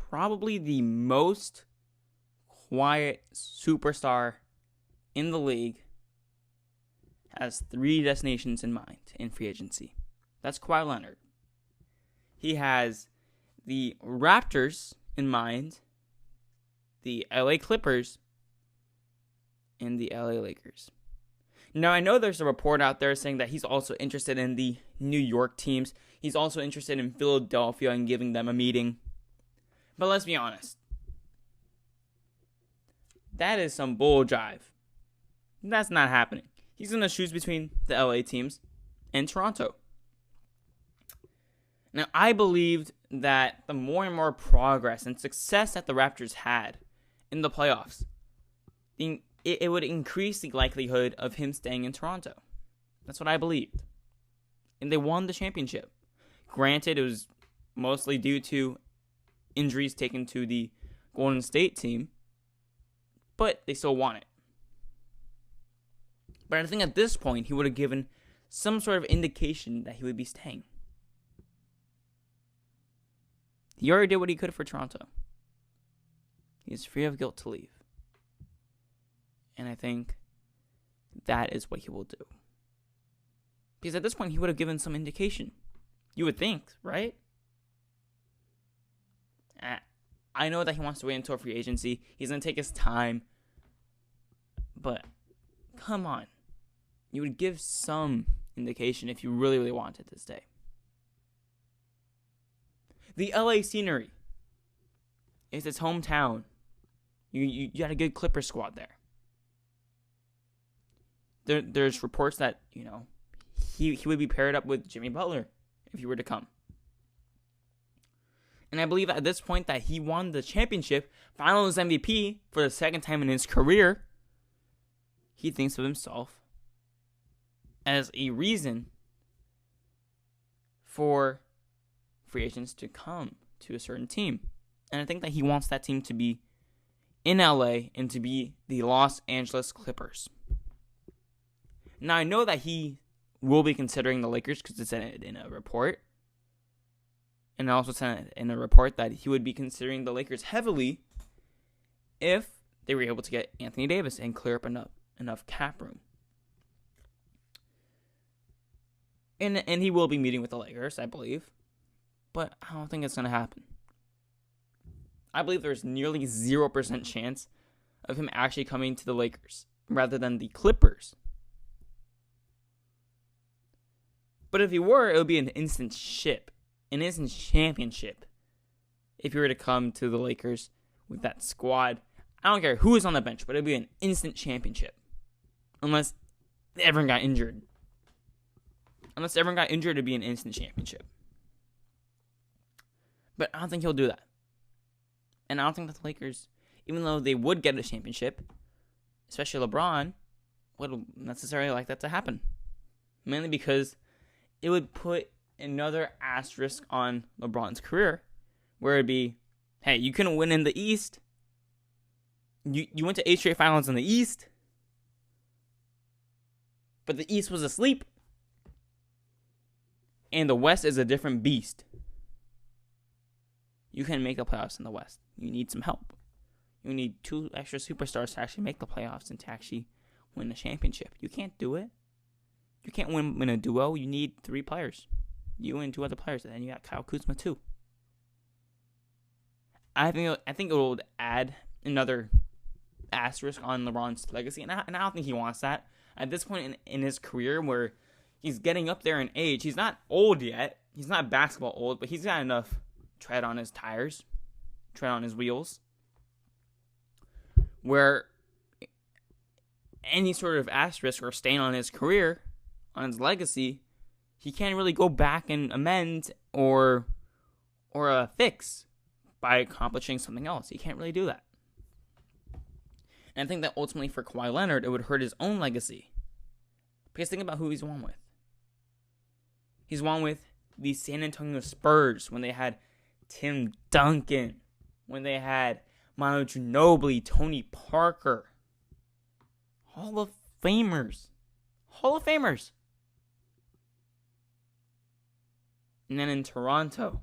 probably the most quiet superstar in the league, has 3 destinations in mind in free agency. That's Kawhi Leonard. He has the Raptors in mind, the LA Clippers, and the LA Lakers. Now, I know there's a report out there saying that he's also interested in the New York teams. He's also interested in Philadelphia and giving them a meeting. But let's be honest. That is some bull jive. That's not happening. He's going to choose between the LA teams and Toronto. Now, I believed that the more and more progress and success that the Raptors had in the playoffs, it would increase the likelihood of him staying in Toronto. That's what I believed. And they won the championship. Granted, it was mostly due to injuries taken to the Golden State team, but they still won it. But I think at this point, he would have given some sort of indication that he would be staying. He already did what he could for Toronto. He's free of guilt to leave. And I think that is what he will do. Because at this point, he would have given some indication. You would think, right? I know that he wants to wait until free agency. He's going to take his time. But, come on. You would give some indication if you really, really wanted to stay. The LA scenery. It's his hometown. You got a good Clipper squad there. There's reports that, he would be paired up with Jimmy Butler if he were to come. And I believe at this point that he won the championship, Finals MVP for the second time in his career. He thinks of himself as a reason for free agents to come to a certain team. And I think that he wants that team to be in LA and to be the Los Angeles Clippers. Now, I know that he will be considering the Lakers because it's in a report. And I also said in a report that he would be considering the Lakers heavily if they were able to get Anthony Davis and clear up enough cap room. And he will be meeting with the Lakers, I believe. But I don't think it's going to happen. I believe there's nearly 0% chance of him actually coming to the Lakers rather than the Clippers. But if he were, it would be an instant championship if he were to come to the Lakers with that squad. I don't care who is on the bench, but it would be an instant championship. Unless everyone got injured. It'd be an instant championship. But I don't think he'll do that. And I don't think that the Lakers, even though they would get a championship, especially LeBron, would necessarily like that to happen. Mainly because it would put another asterisk on LeBron's career, where it'd be, hey, you couldn't win in the East. You went to 8 straight finals in the East, but the East was asleep, and the West is a different beast. You can't make the playoffs in the West. You need some help. You need 2 extra superstars to actually make the playoffs and to actually win the championship. You can't do it. You can't win a duo. You need 3 players. You and 2 other players, and then you got Kyle Kuzma too. I think it will add another asterisk on LeBron's legacy, and I don't think he wants that. At this point in his career, where he's getting up there in age, he's not old yet. He's not basketball old, but he's got enough tread on his tires, tread on his wheels, where any sort of asterisk or stain on his career, on his legacy, he can't really go back and amend or fix by accomplishing something else. He can't really do that. And I think that ultimately for Kawhi Leonard, it would hurt his own legacy. Because think about who he's won with. He's won with the San Antonio Spurs when they had Tim Duncan, when they had Manu Ginobili, Tony Parker. Hall of Famers. And then in Toronto,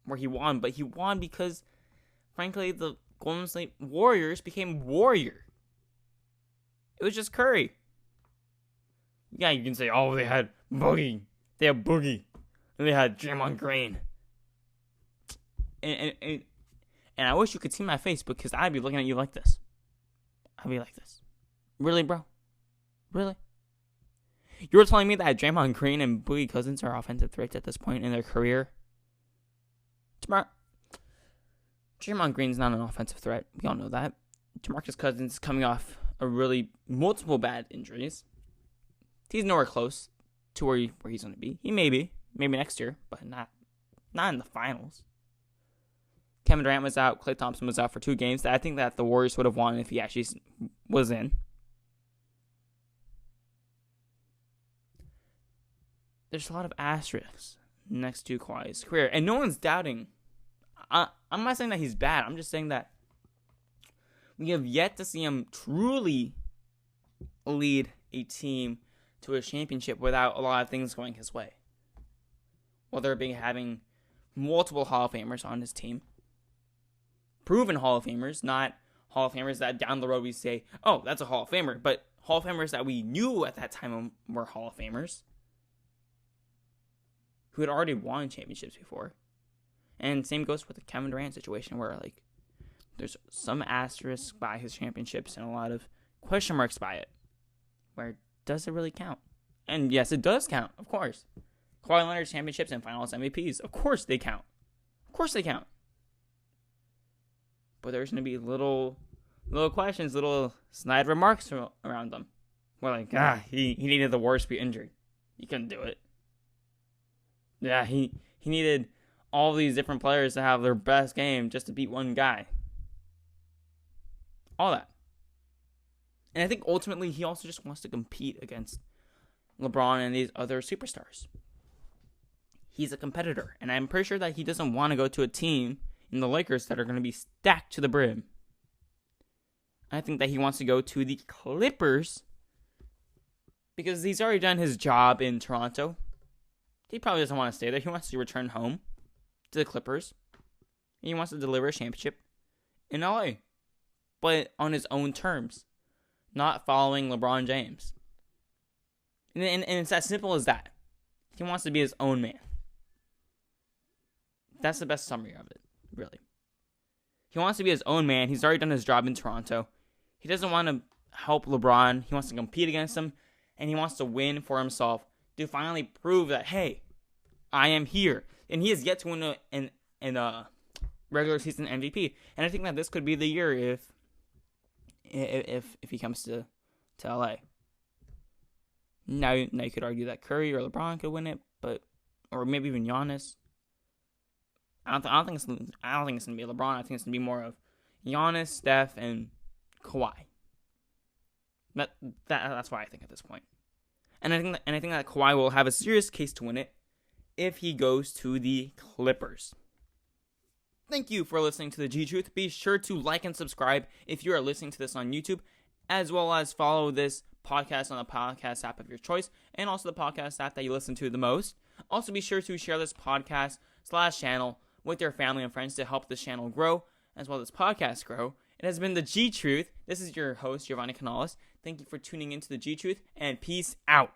where he won, but he won because, frankly, the Golden State Warriors became warrior. It was just Curry. Yeah, you can say, oh, they had Boogie. They had Boogie. And they had Draymond Green. And I wish you could see my face because I'd be looking at you like this. I'd be like this. Really, bro? Really? You were telling me that Draymond Green and Boogie Cousins are offensive threats at this point in their career? Draymond Green's not an offensive threat. We all know that. DeMarcus Cousins is coming off a really multiple bad injuries. He's nowhere close to where he's going to be. He may be. Maybe next year, but not in the finals. Kevin Durant was out. Klay Thompson was out for 2 games. I think that the Warriors would have won if he actually was in. There's a lot of asterisks next to Kawhi's career, and no one's doubting. I'm not saying that he's bad. I'm just saying that we have yet to see him truly lead a team to a championship without a lot of things going his way. Whether it be having multiple Hall of Famers on his team, proven Hall of Famers, not Hall of Famers that down the road we say, oh, that's a Hall of Famer, but Hall of Famers that we knew at that time were Hall of Famers, who had already won championships before. And same goes with the Kevin Durant situation, where like there's some asterisk by his championships and a lot of question marks by it. Where does it really count? And yes, it does count, of course. Kawhi Leonard's championships and finals MVPs, of course they count. Of course they count. But there's going to be little questions, little snide remarks around them. We're like, he needed the worst to be injured. He couldn't do it. Yeah, he needed all these different players to have their best game just to beat one guy. All that. And I think ultimately he also just wants to compete against LeBron and these other superstars. He's a competitor. And I'm pretty sure that he doesn't want to go to a team in the Lakers that are going to be stacked to the brim. I think that he wants to go to the Clippers because he's already done his job in Toronto. He probably doesn't want to stay there. He wants to return home to the Clippers. He wants to deliver a championship in LA, but on his own terms, not following LeBron James. And it's as simple as that. He wants to be his own man. That's the best summary of it, really. He wants to be his own man. He's already done his job in Toronto. He doesn't want to help LeBron. He wants to compete against him, and he wants to win for himself to finally prove that, hey, I am here. And he has yet to win a regular season MVP. And I think that this could be the year if he comes to LA. Now you could argue that Curry or LeBron could win it, or maybe even Giannis. I don't think it's gonna be LeBron. I think it's gonna be more of Giannis, Steph, and Kawhi. That's why I think at this point. And I think that Kawhi will have a serious case to win it if he goes to the Clippers. Thank you for listening to the G-Truth. Be sure to like and subscribe if you are listening to this on YouTube, as well as follow this podcast on the podcast app of your choice, and also the podcast app that you listen to the most. Also, be sure to share this podcast/channel with your family and friends to help this channel grow, as well as this podcast grow. It has been the G-Truth. This is your host, Giovanni Canales. Thank you for tuning into the G-Truth, and peace out.